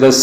10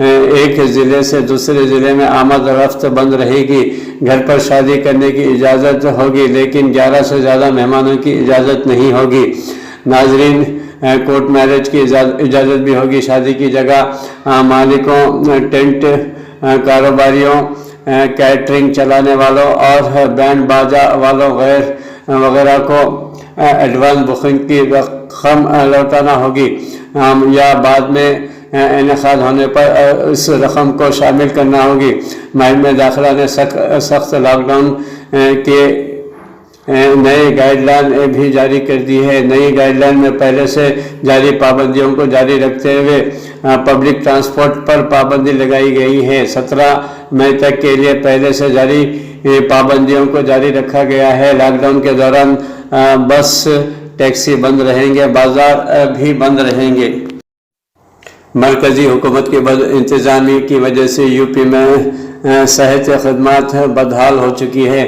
ایک ضلع سے دوسرے ضلع میں آمد و رفت بند رہے گی۔ گھر پر شادی کرنے کی اجازت ہوگی لیکن 11 سے زیادہ مہمانوں کی اجازت نہیں ہوگی۔ ناظرین، کورٹ میرج کی اجازت بھی ہوگی۔ شادی کی جگہ مالکوں، ٹینٹ کاروباریوں، کیٹرنگ چلانے والوں اور بینڈ باجا والوں وغیرہ کو ایڈوانس بکنگ کی رقم لوٹانا ہوگی یا بعد میں انعقاد ہونے پر اس رقم کو شامل کرنا ہوگی۔ محکمہ داخلہ نے سخت لاک ڈاؤن کے نئی گائیڈ لائن بھی جاری کر دی ہے۔ نئی گائیڈ لائن میں پہلے سے جاری پابندیوں کو جاری رکھتے ہوئے پبلک ٹرانسپورٹ پر پابندی لگائی گئی ہے۔ 17 مئی تک کے لیے پہلے سے جاری پابندیوں کو جاری رکھا گیا ہے۔ لاک ڈاؤن کے دوران بس، ٹیکسی بند رہیں گے، بازار بھی بند رہیں گے۔ مرکزی حکومت کی بد انتظامی کی وجہ سے یو پی میں صحت خدمات بدحال ہو چکی ہے۔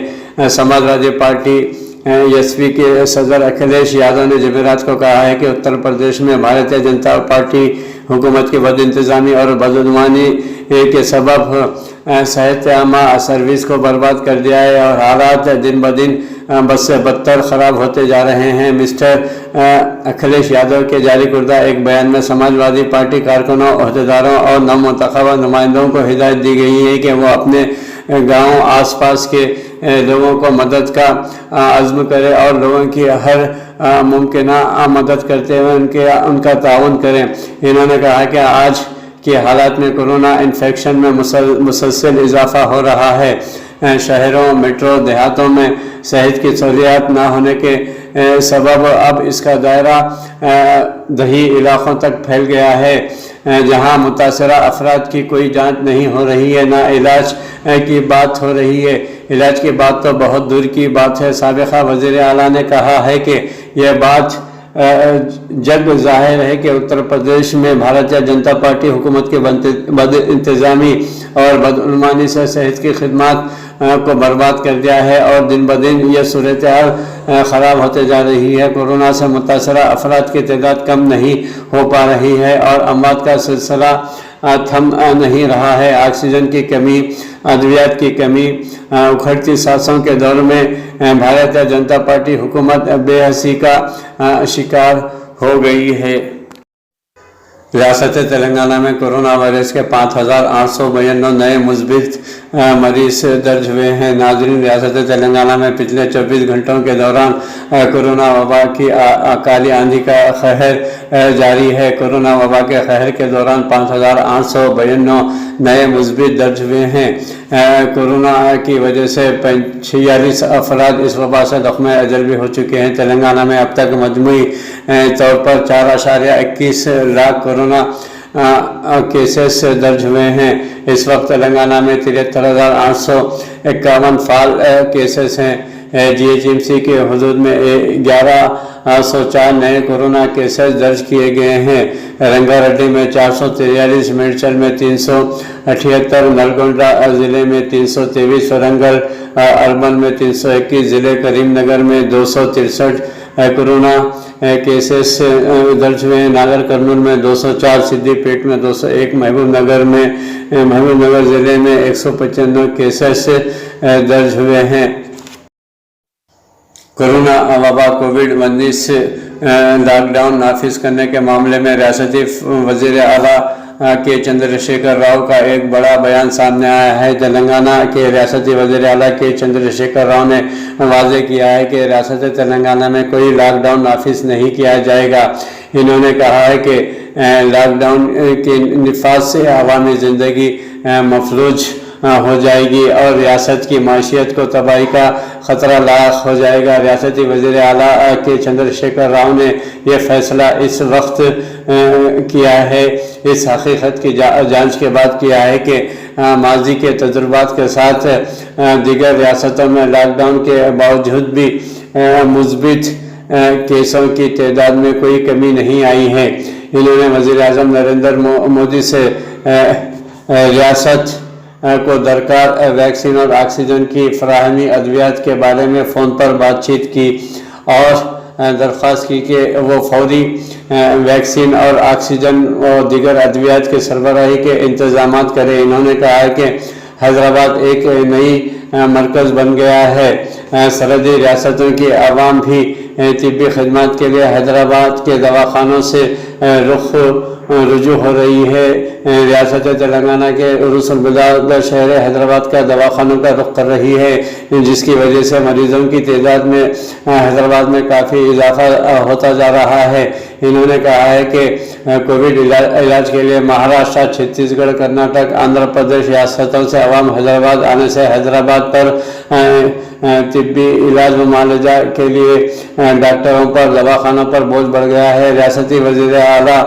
سماجوادی پارٹی ایس پی کے صدر اکھلیش یادو نے جمعرات کو کہا ہے کہ اتر پردیش میں بھارتیہ جنتا پارٹی حکومت کی بد انتظامی اور بدعنوانی کے سبب صحت عامہ سروس کو برباد کر دیا ہے اور حالات دن بدن بد سے بدتر خراب ہوتے جا رہے ہیں۔ مسٹر اکھلیش یادو کے جاری کردہ ایک بیان میں سماجوادی پارٹی کارکنوں، عہدیداروں اور نومنتخبہ نمائندوں کو ہدایت دی گئی ہے کہ وہ اپنے گاؤں، آس پاس کے لوگوں کو مدد کا عزم کریں اور لوگوں کی ہر ممکنہ مدد کرتے ہوئے ان کا تعاون کریں۔ انہوں نے کہا کہ آج کے حالات میں کورونا انفیکشن میں مسلسل اضافہ ہو رہا ہے۔ شہروں، میٹرو، دیہاتوں میں صحت کی سہولیات نہ ہونے کے سبب اب اس کا دائرہ دیہی علاقوں تک پھیل گیا ہے، جہاں متاثرہ افراد کی کوئی جانچ نہیں ہو رہی ہے، نہ علاج کی بات ہو رہی ہے۔ علاج کی بات تو بہت دور کی بات ہے۔ سابقہ وزیر اعلیٰ نے کہا ہے کہ یہ بات جگ ظاہر ہے کہ اتر پردیش میں بھارتیہ جنتا پارٹی حکومت کے بد انتظامی اور بدعنوانی سے صحت کی خدمات کو برباد کر دیا ہے اور دن بدن یہ صورتحال خراب ہوتے جا رہی ہے۔ کورونا سے متاثرہ افراد کی تعداد کم نہیں ہو پا رہی ہے اور اموات کا سلسلہ تھم نہیں رہا ہے۔ آکسیجن کی کمی، ادویات کی کمی، اکھڑتی سانسوں کے دور میں بھارتیہ جنتا پارٹی حکومت بے حسی کا شکار ہو گئی ہے۔ ریاست تلنگانہ میں کورونا وائرس کے 5892 نئے مثبت مریض درج ہوئے ہیں۔ ناظرین، ریاست تلنگانہ میں پچھلے 24 گھنٹوں کے دوران کورونا وبا کی کالی آندھی کا قہر جاری ہے۔ کورونا وبا کے قہر کے دوران 5892 نئے مثبت درج ہوئے ہیں۔ کورونا کی وجہ سے 46 افراد اس وبا سے لقمہ اجل بھی ہو چکے ہیں۔ تلنگانہ میں اب تک مجموعی طور پر 4.21 لاکھ کورونا کیسز درج ہوئے ہیں۔ اس وقت تلنگانہ میں 73,851 فعال کیسز ہیں۔ جی ایچ ایم سی کے حدود میں 1104 نئے کورونا کیسز درج کیے گئے ہیں۔ رنگا ریڈی میں 443، میڈچل میں 378، نلگونڈا ضلع میں 323، ورنگل اربن میں 321، ضلع کریم نگر میں 263 کورونا کیسز درج ہوئے ہیں۔ ناگر کرنول میں 204، سدی پیٹ میں 201، محبوب نگر ضلع میں 195 کیسز درج ہوئے ہیں۔ کورونا وبا کووڈ-19 لاک ڈاؤن نافذ کرنے کے معاملے میں ریاستی وزیر اعلیٰ کے چندرشیکھر راؤ کا ایک بڑا بیان سامنے آیا ہے۔ تلنگانہ کے ریاستی وزیر اعلیٰ کے چندرشیکھر راؤ نے واضح کیا ہے کہ ریاست تلنگانہ میں کوئی لاک ڈاؤن نافذ نہیں کیا جائے گا۔ انہوں نے کہا ہے کہ لاک ڈاؤن کے نفاذ سے عوامی زندگی مفلوج ہو جائے گی اور ریاست کی معیشت کو تباہی کا خطرہ لاحق ہو جائے گا۔ ریاستی وزیر اعلیٰ کے چندرشیکھر راؤ نے یہ فیصلہ اس وقت کیا ہے، اس حقیقت کی جانچ کے بعد کیا ہے کہ ماضی کے تجربات کے ساتھ دیگر ریاستوں میں لاک ڈاؤن کے باوجود بھی مثبت کیسوں کی تعداد میں کوئی کمی نہیں آئی ہے۔ انہوں نے وزیر اعظم نریندر مودی سے ریاست کو درکار ویکسین اور آکسیجن کی فراہمی، ادویات کے بارے میں فون پر بات چیت کی اور درخواست کی کہ وہ فوری ویکسین اور آکسیجن اور دیگر ادویات کے سربراہی کے انتظامات کرے۔ انہوں نے کہا ہے کہ حیدرآباد ایک نئی مرکز بن گیا ہے۔ سرحدی ریاستوں کی عوام بھی طبی خدمات کے لیے حیدرآباد کے دواخانوں سے رجوع ہو رہی ہے۔ ریاست تلنگانہ کے عروس البلاد شہر حیدرآباد کا دواخانوں کا رخ کر رہی ہے، جس کی وجہ سے مریضوں کی تعداد میں حیدرآباد میں کافی اضافہ ہوتا جا رہا ہے۔ انہوں نے کہا ہے کہ کووڈ علاج کے لیے مہاراشٹر، چھتیس گڑھ، کرناٹک، آندھرا پردیش ریاستوں سے عوام حیدرآباد آنے سے حیدرآباد پر طبی علاج و معالجہ کے لیے ڈاکٹروں پر، دواخانوں پر بوجھ بڑھ گیا ہے۔ ریاستی وزیر اعلیٰ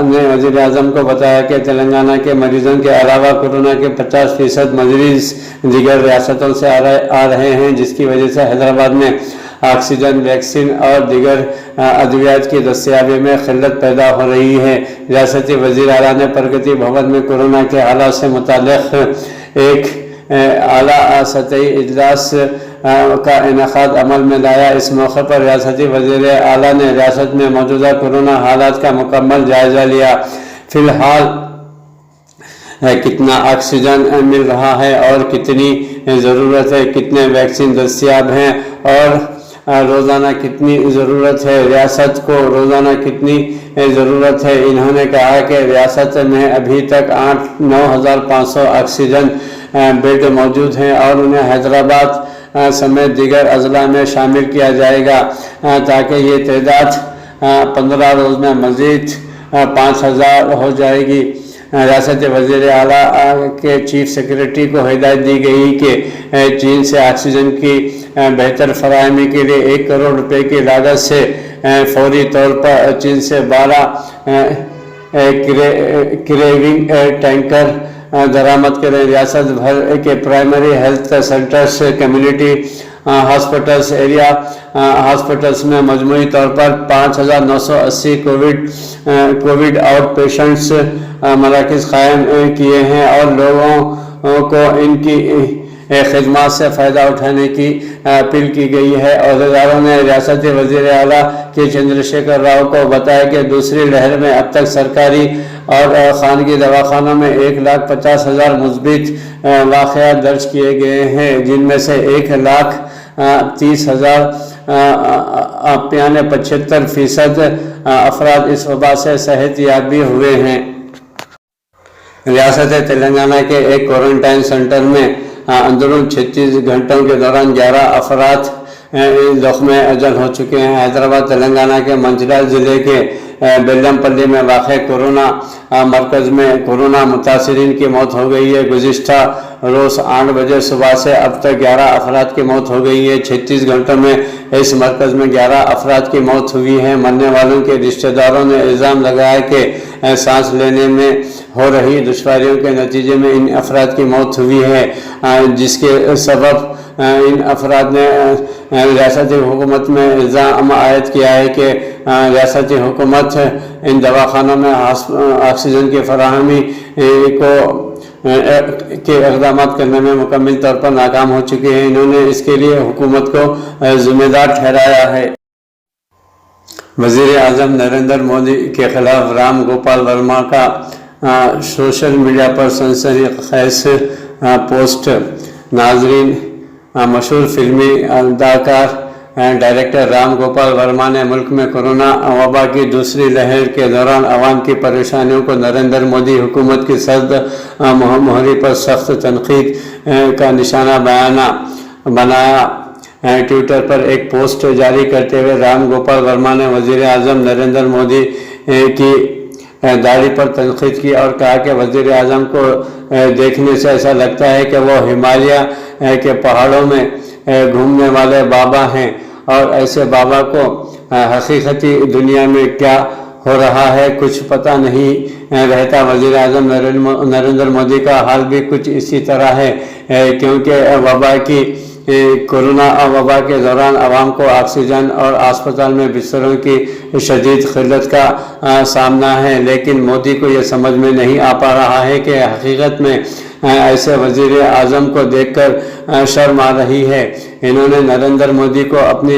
نے وزیر اعظم کو بتایا کہ تلنگانہ کے مریضوں کے علاوہ کورونا کے 50% مریض دیگر ریاستوں سے آ رہے ہیں، جس کی وجہ سے حیدرآباد میں آکسیجن، ویکسین اور دیگر ادویات کی دستیابی میں قلت پیدا ہو رہی ہے۔ ریاستی وزیر اعلیٰ نے پرگتی بھون میں کورونا کے حالات سے متعلق ایک اعلیٰ سطحی اجلاس کا انعقاد عمل میں لایا۔ اس موقع پر ریاستی وزیر اعلیٰ نے ریاست میں موجودہ کورونا حالات کا مکمل جائزہ لیا۔ فی الحال کتنا آکسیجن مل رہا ہے اور کتنی ضرورت ہے، کتنے ویکسین دستیاب ہیں اور روزانہ کتنی ضرورت ہے، ریاست کو روزانہ کتنی ضرورت ہے۔ انہوں نے کہا کہ ریاست میں ابھی تک 9,500 آکسیجن بیڈ موجود ہیں اور انہیں حیدرآباد سمیت دیگر اضلاع میں شامل کیا جائے گا تاکہ یہ تعداد 15 روز میں مزید 5,000 ہو جائے گی۔ ریاست وزیر اعلیٰ کے چیف سیکریٹری کو ہدایت دی گئی کہ چین سے آکسیجن کی بہتر فراہمی کے لیے 1 کروڑ روپے کی لاگت سے فوری طور پر چین سے 12 کریونگ ٹینکر درآمد کریں۔ ریاست بھر کے primary health centres, community hospitals, area hospitals میں مجموعی طور پر 5,980 کووڈ آؤٹ پیشنٹس مراکز قائم کیے ہیں اور لوگوں کو ان کی خدمات سے فائدہ اٹھانے کی اپیل کی گئی ہے۔ عہدیداروں نے ریاستی وزیر اعلیٰ کے چندر شیکھر راؤ کو بتایا کہ دوسری لہر میں اب تک سرکاری اور خانگی دواخانوں میں 1,50,000 مثبت واقعات درج کیے گئے ہیں، جن میں سے 1,30,000 75% افراد اس وبا سے صحت یاب بھی ہوئے ہیں۔ ریاست تلنگانہ کے ایک کوارنٹائن سینٹر میں اندرون 36 گھنٹوں کے دوران 11 افراد زخم اجل ہو چکے ہیں۔ حیدرآباد تلنگانہ کے منچریال ضلع کے بیلم پلی میں واقع کورونا مرکز میں کورونا متاثرین کی موت ہو گئی ہے۔ گزشتہ روز 8 بجے صبح سے اب تک 11 افراد کی موت ہو گئی ہے۔ 36 گھنٹوں میں اس مرکز میں 11 افراد کی موت ہوئی ہے۔ مرنے والوں کے رشتہ داروں نے الزام لگایا کہ سانس لینے میں ہو رہی دشواریوں کے نتیجے میں ان افراد کی موت ہوئی ہے، جس کے سبب ان افراد نے ریاستی حکومت میں الزام عائد کیا ہے کہ ریاستی حکومت ان دواخانوں میں آکسیجن کی فراہمی کے اقدامات کرنے میں مکمل طور پر ناکام ہو چکی ہے۔ انہوں نے اس کے لیے حکومت کو ذمہ دار ٹھہرایا ہے۔ وزیر اعظم نریندر مودی کے خلاف رام گوپال ورما کا سوشل میڈیا پر سنسنی خیز پوسٹ۔ ناظرین، مشہور فلمی اداکار ڈائریکٹر رام گوپال ورما نے ملک میں کورونا وبا کی دوسری لہر کے دوران عوام کی پریشانیوں کو نریندر مودی حکومت کی سرد مہری پر سخت تنقید کا نشانہ بنایا۔ ٹویٹر پر ایک پوسٹ جاری کرتے ہوئے رام گوپال ورما نے وزیر اعظم نریندر مودی کی داڑھی پر تنقید کی اور کہا کہ وزیر اعظم کو دیکھنے سے ایسا لگتا ہے کہ وہ ہمالیہ کے پہاڑوں میں گھومنے والے بابا ہیں اور ایسے بابا کو حقیقتی دنیا میں کیا ہو رہا ہے کچھ پتہ نہیں رہتا۔ وزیر اعظم نریندر مودی کا حال بھی کچھ اسی طرح ہے، کیونکہ کورونا وبا کے دوران عوام کو آکسیجن اور اسپتال میں بستروں کی شدید قلت کا سامنا ہے، لیکن مودی کو یہ سمجھ میں نہیں آ پا رہا ہے کہ حقیقت میں ایسے وزیر اعظم کو دیکھ کر شرم آ رہی ہے۔ انہوں نے نریندر مودی کو اپنی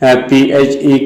PHE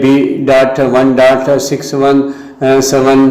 B.1.617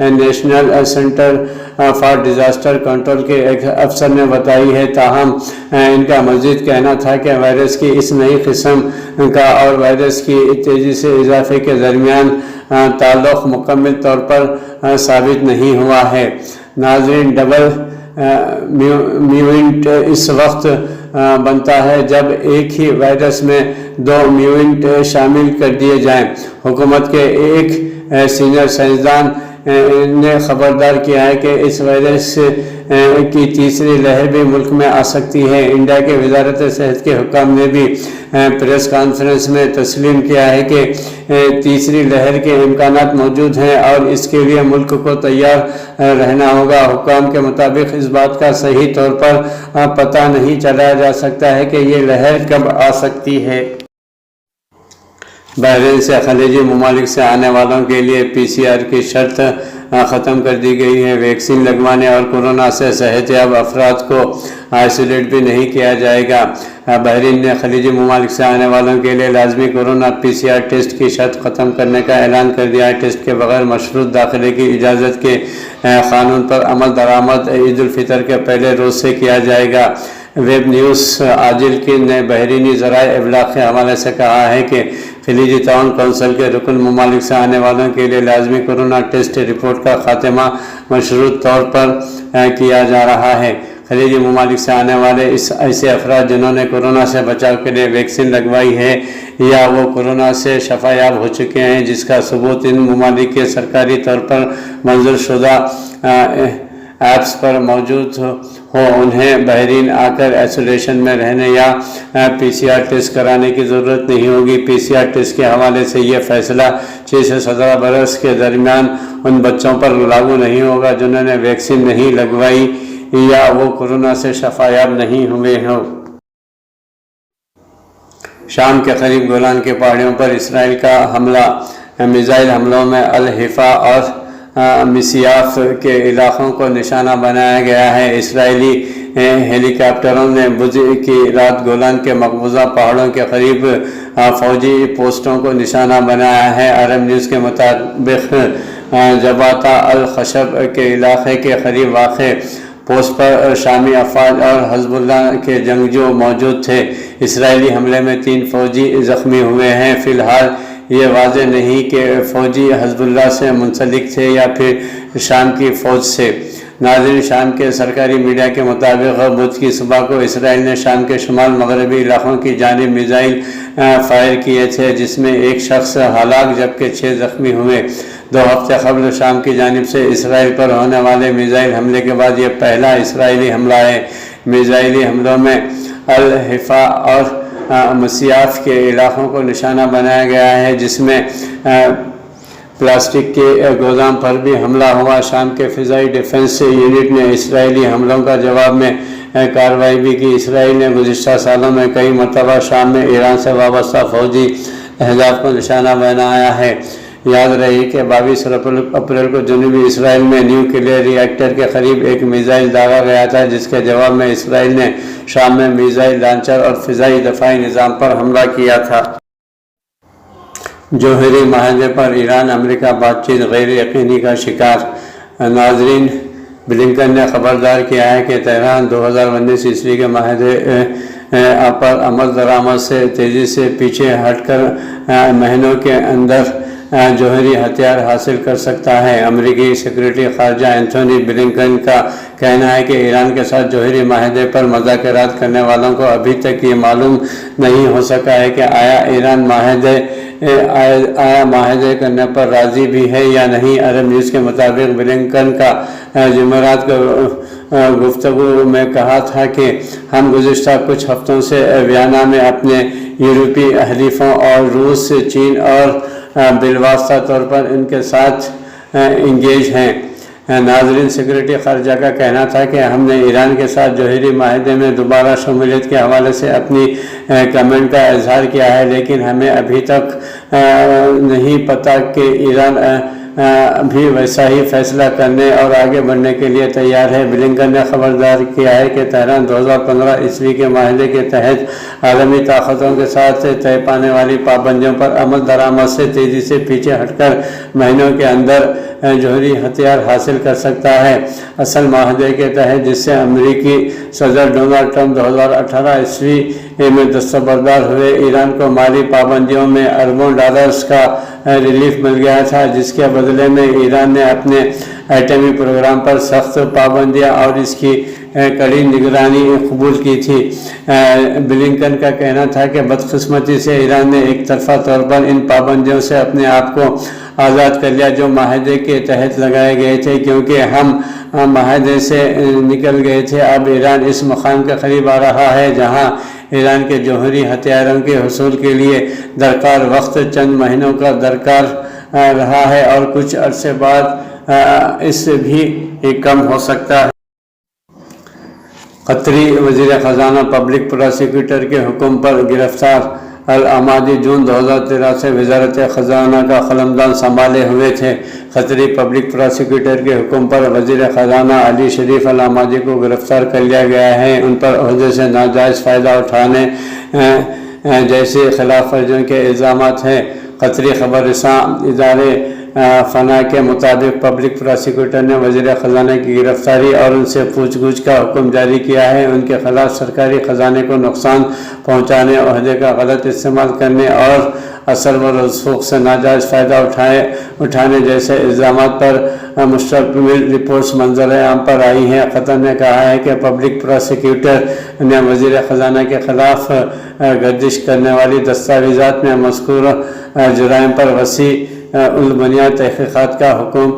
national centre for disaster control کے ایک افسر نے بتائی ہے۔ تاہم ان کا مزید کہنا تھا کہ وائرس کی اس نئی قسم کا اور وائرس کی تیزی سے اضافے کے درمیان تعلق مکمل طور پر ثابت نہیں ہوا ہے۔ ناظرین، ڈبل میوینٹ اس وقت بنتا ہے جب ایک ہی وائرس میں دو میوینٹ شامل کر دیے جائیں۔ حکومت کے ایک سینئر سائنسدان نے خبردار کیا ہے کہ اس وائرس کی تیسری لہر بھی ملک میں آ سکتی ہے۔ انڈیا کے وزارت صحت کے حکام نے بھی پریس کانفرنس میں تسلیم کیا ہے کہ تیسری لہر کے امکانات موجود ہیں اور اس کے لیے ملک کو تیار رہنا ہوگا۔ حکام کے مطابق اس بات کا صحیح طور پر پتہ نہیں چلایا جا سکتا ہے کہ یہ لہر کب آ سکتی ہے۔ بحرین سے خلیجی ممالک سے آنے والوں کے لیے PCR کی شرط ختم کر دی گئی ہے۔ ویکسین لگوانے اور کورونا سے صحت یاب افراد کو آئسولیٹ بھی نہیں کیا جائے گا۔ بحرین نے خلیجی ممالک سے آنے والوں کے لیے لازمی کورونا PCR ٹیسٹ کی شرط ختم کرنے کا اعلان کر دیا ہے۔ ٹیسٹ کے بغیر مشروط داخلے کی اجازت کے قانون پر عمل درآمد عید الفطر کے پہلے روز سے کیا جائے گا۔ ویب نیوز عاجل نے بحرینی ذرائع ابلاغ کے حوالے سے کہا ہے کہ خلیجی تعاون کونسل کے رکن ممالک سے آنے والوں کے لیے لازمی کورونا ٹیسٹ رپورٹ کا خاتمہ مشروط طور پر کیا جا رہا ہے۔ خلیجی ممالک سے آنے والے ایسے افراد جنہوں نے کورونا سے بچاؤ کے لیے ویکسین لگوائی ہے یا وہ کورونا سے شفا یاب ہو چکے ہیں، جس کا ثبوت ان ممالک کے سرکاری طور پر منظور شدہ ایپس پر موجود ہو، انہیں بحرین آ کر آئسولیشن میں رہنے یا PCR ٹیسٹ کرانے کی ضرورت نہیں ہوگی۔ PCR ٹیسٹ کے حوالے سے یہ فیصلہ 6 سے 17 برس کے درمیان ان بچوں پر لاگو نہیں ہوگا جنہوں نے ویکسین نہیں لگوائی یا وہ کورونا سے شفا یاب نہیں ہوئے ہوں۔ شام کے قریب گولان کی پہاڑیوں پر اسرائیل کا حملہ، میزائل حملوں میں الحفا اور مسیاف کے علاقوں کو نشانہ بنایا گیا ہے۔ اسرائیلی ہیلی کاپٹروں نے بدھ کی رات گولان کے مقبوضہ پہاڑوں کے قریب فوجی پوسٹوں کو نشانہ بنایا ہے۔ عرب نیوز کے مطابق جباتا الخشب کے علاقے کے قریب واقع پوسٹ پر شامی افواج اور حزب اللہ کے جنگجو موجود تھے۔ اسرائیلی حملے میں 3 فوجی زخمی ہوئے ہیں۔ فی الحال یہ واضح نہیں کہ فوجی حزب اللہ سے منسلک تھے یا پھر شام کی فوج سے۔ ناظرین، شام کے سرکاری میڈیا کے مطابق بدھ کی صبح کو اسرائیل نے شام کے شمال مغربی علاقوں کی جانب میزائل فائر کیے تھے، جس میں ایک شخص ہلاک جبکہ 6 زخمی ہوئے۔ 2 ہفتے قبل شام کی جانب سے اسرائیل پر ہونے والے میزائل حملے کے بعد یہ پہلا اسرائیلی حملہ ہے۔ میزائلی حملوں میں الحفا اور مسیاف کے علاقوں کو نشانہ بنایا گیا ہے، جس میں پلاسٹک کے گودام پر بھی حملہ ہوا۔ شام کے فضائی ڈیفنس یونٹ نے اسرائیلی حملوں کا جواب میں کارروائی بھی کی۔ اسرائیل نے گزشتہ سالوں میں کئی مرتبہ شام میں ایران سے وابستہ فوجی اہداف کو نشانہ بنایا ہے۔ یاد رہے کہ 22 اپریل کو جنوبی اسرائیل میں نیوکلیئر ری ایکٹر کے قریب ایک میزائل داغا گیا تھا، جس کے جواب میں اسرائیل نے شام میں میزائل لانچر اور فضائی دفاعی نظام پر حملہ کیا تھا۔ جوہری معاہدے پر ایران امریکہ بات چیت غیر یقینی کا شکار۔ ناظرین، بلنکن نے خبردار کیا ہے کہ تہران 2019 عیسوی کے معاہدے پر عمل درآمد سے تیزی سے پیچھے ہٹ کر مہینوں کے اندر جوہری ہتھیار حاصل کر سکتا ہے۔ امریکی سیکرٹری خارجہ اینتھونی بلنکن کا کہنا ہے کہ ایران کے ساتھ جوہری معاہدے پر مذاکرات کرنے والوں کو ابھی تک یہ معلوم نہیں ہو سکا ہے کہ آیا ایران معاہدے کرنے پر راضی بھی ہے یا نہیں۔ عرب نیوز کے مطابق بلنکن کا جمعرات کو گفتگو میں کہا تھا کہ ہم گزشتہ کچھ ہفتوں سے ویانا میں اپنے یورپی حلیفوں اور روس، چین اور بالواسطہ طور پر ان کے ساتھ انگیج ہیں۔ ناظرین، سیکرٹری خارجہ کا کہنا تھا کہ ہم نے ایران کے ساتھ جوہری معاہدے میں دوبارہ شمولیت کے حوالے سے اپنی کمنٹ کا اظہار کیا ہے، لیکن ہمیں ابھی تک نہیں پتہ کہ ایران بھی ویسا ہی فیصلہ کرنے اور آگے بڑھنے کے لیے تیار ہے۔ بلنکن نے خبردار کیا ہے کہ تہران 2015 عیسوی کے معاہدے کے تحت عالمی طاقتوں کے ساتھ طے پانے والی پابندیوں پر عمل درآمد سے تیزی سے پیچھے ہٹ کر مہینوں کے اندر جوہری ہتھیار حاصل کر سکتا ہے۔ اصل معاہدے کے تحت، جس سے امریکی صدر ڈونلڈ ٹرمپ 2018 عیسوی میں دستبردار ہوئے، ایران کو مالی پابندیوں میں اربوں ڈالرز کا ریلیف مل گیا تھا، جس کے بدلے میں ایران نے اپنے ایٹمی پروگرام پر سخت پابندیاں اور اس کی کڑی نگرانی قبول کی تھی۔ بلنکن کا کہنا تھا کہ بدقسمتی سے ایران نے ایک طرفہ طور پر ان پابندیوں سے اپنے آپ کو آزاد کر لیا جو معاہدے کے تحت لگائے گئے تھے، کیونکہ ہم معاہدے سے نکل گئے تھے۔ اب ایران اس مقام کے قریب آ رہا ہے جہاں ایران کے جوہری ہتھیاروں کے حصول کے لیے درکار وقت چند مہینوں کا درکار رہا ہے اور کچھ عرصے بعد اس سے بھی کم ہو سکتا ہے۔ قطری وزیر خزانہ پبلک پراسیکیوٹر کے حکم پر گرفتار العمادی جون 2013 سے وزارت خزانہ کا قلمدان سنبھالے ہوئے تھے۔ قطری پبلک پراسیکیوٹر کے حکم پر وزیر خزانہ علی شریف العمادی کو گرفتار کر لیا گیا ہے۔ ان پر عہدے سے ناجائز فائدہ اٹھانے جیسے خلاف ورزیوں کے الزامات ہیں۔ قطری خبر رساں ادارے فنا کے مطابق پبلک پراسیکیوٹر نے وزیر خزانہ کی گرفتاری اور ان سے پوچھ گچھ کا حکم جاری کیا ہے۔ ان کے خلاف سرکاری خزانے کو نقصان پہنچانے، عہدے کا غلط استعمال کرنے اور اثر و رسوخ سے ناجائز فائدہ اٹھانے جیسے الزامات پر مشتمل رپورٹس منظر عام پر آئی ہیں۔ قطر نے کہا ہے کہ پبلک پراسیکیوٹر نے وزیر خزانہ کے خلاف گردش کرنے والی دستاویزات میں مذکور جرائم پر وسیع البنیاد تحقیقات کا حکم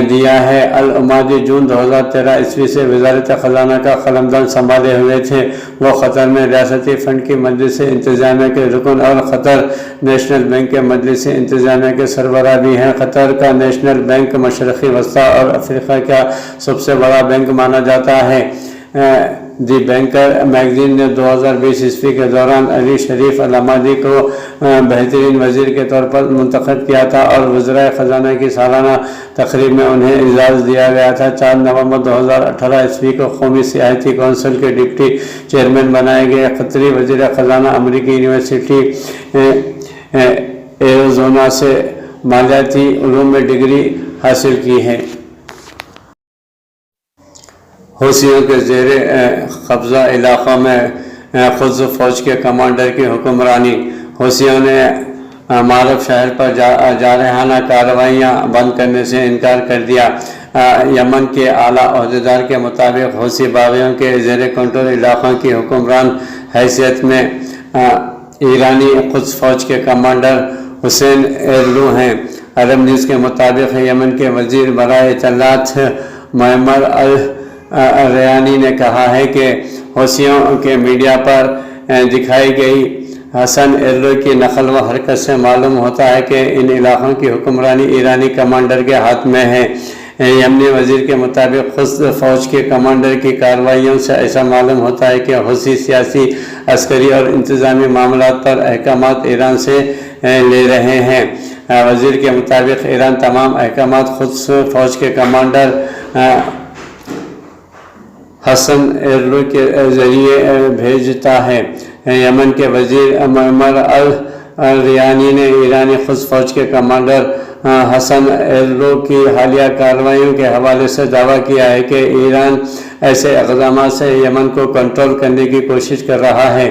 دیا ہے۔ العمادی جون 2013 عیسوی سے وزارت خزانہ کا قلمدان سنبھالے ہوئے تھے۔ وہ قطر میں ریاستی فنڈ کی مجلس انتظامیہ کے رکن اور قطر نیشنل بینک کے مجلس انتظامیہ کے سربراہ بھی ہیں۔ قطر کا نیشنل بینک مشرقی وسطی اور افریقہ کا سب سے بڑا بینک مانا جاتا ہے۔ دی بینکر میگزین نے 2020 عیسوی کے دوران علی شریف العمادی کو بہترین وزیر کے طور پر منتخب کیا تھا اور وزرائے خزانہ کی سالانہ تقریب میں انہیں اعزاز دیا گیا تھا۔ 4 نومبر 2018 عیسوی کو قومی سیاحتی کونسل کے ڈپٹی چیئرمین بنائے گئے۔ قطری وزیر خزانہ امریکی یونیورسٹی ایریزونا سے مالیاتی علوم میں ڈگری حاصل کی ہے۔ حوثیوں کے زیر قبضہ علاقوں میں خود فوج کے کمانڈر کی حکمرانی۔ حوثیوں نے معروف شہر پر جارحانہ کارروائیاں بند کرنے سے انکار کر دیا۔ یمن کے اعلیٰ عہدیدار کے مطابق حوثی باغیوں کے زیر کنٹرول علاقوں کی حکمران حیثیت میں ایرانی قدس فوج کے کمانڈر حسین ایرلو ہیں۔ عرب نیوز کے مطابق یمن کے وزیر برائے اطلاعات معمر الریانی نے کہا ہے کہ حوثیوں کے میڈیا پر دکھائی گئی حسن ایرلو کی نقل و حرکت سے معلوم ہوتا ہے کہ ان علاقوں کی حکمرانی ایرانی کمانڈر کے ہاتھ میں ہے۔ یمنی وزیر کے مطابق خود فوج کے کمانڈر کی کارروائیوں سے ایسا معلوم ہوتا ہے کہ حوثی سیاسی، عسکری اور انتظامی معاملات پر احکامات ایران سے لے رہے ہیں۔ وزیر کے مطابق ایران تمام احکامات خود فوج کے کمانڈر حسن ایرلو کے ذریعے بھیجتا ہے۔ یمن کے وزیر معمر الریانی نے ایرانی خود فوج کے کمانڈر حسن ایرلو کی حالیہ کارروائیوں کے حوالے سے دعویٰ کیا ہے کہ ایران ایسے اقدامات سے یمن کو کنٹرول کرنے کی کوشش کر رہا ہے۔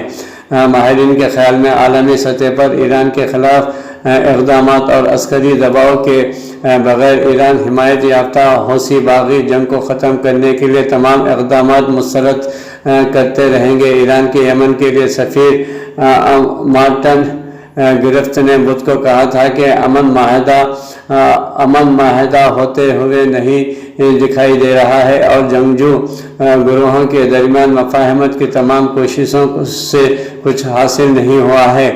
ماہرین کے خیال میں عالمی سطح پر ایران کے خلاف اقدامات اور عسکری دباؤ کے بغیر ایران حمایت یافتہ حوثی باغی جنگ کو ختم کرنے کے لیے تمام اقدامات مسترد کرتے رہیں گے۔ ایران کے یمن کے لیے سفیر مارٹن گرفت نے بدھ کو کہا تھا کہ امن معاہدہ ہوتے ہوئے نہیں دکھائی دے رہا ہے اور جنگجو گروہوں کے درمیان مفاہمت کی تمام کوششوں سے کچھ حاصل نہیں ہوا ہے۔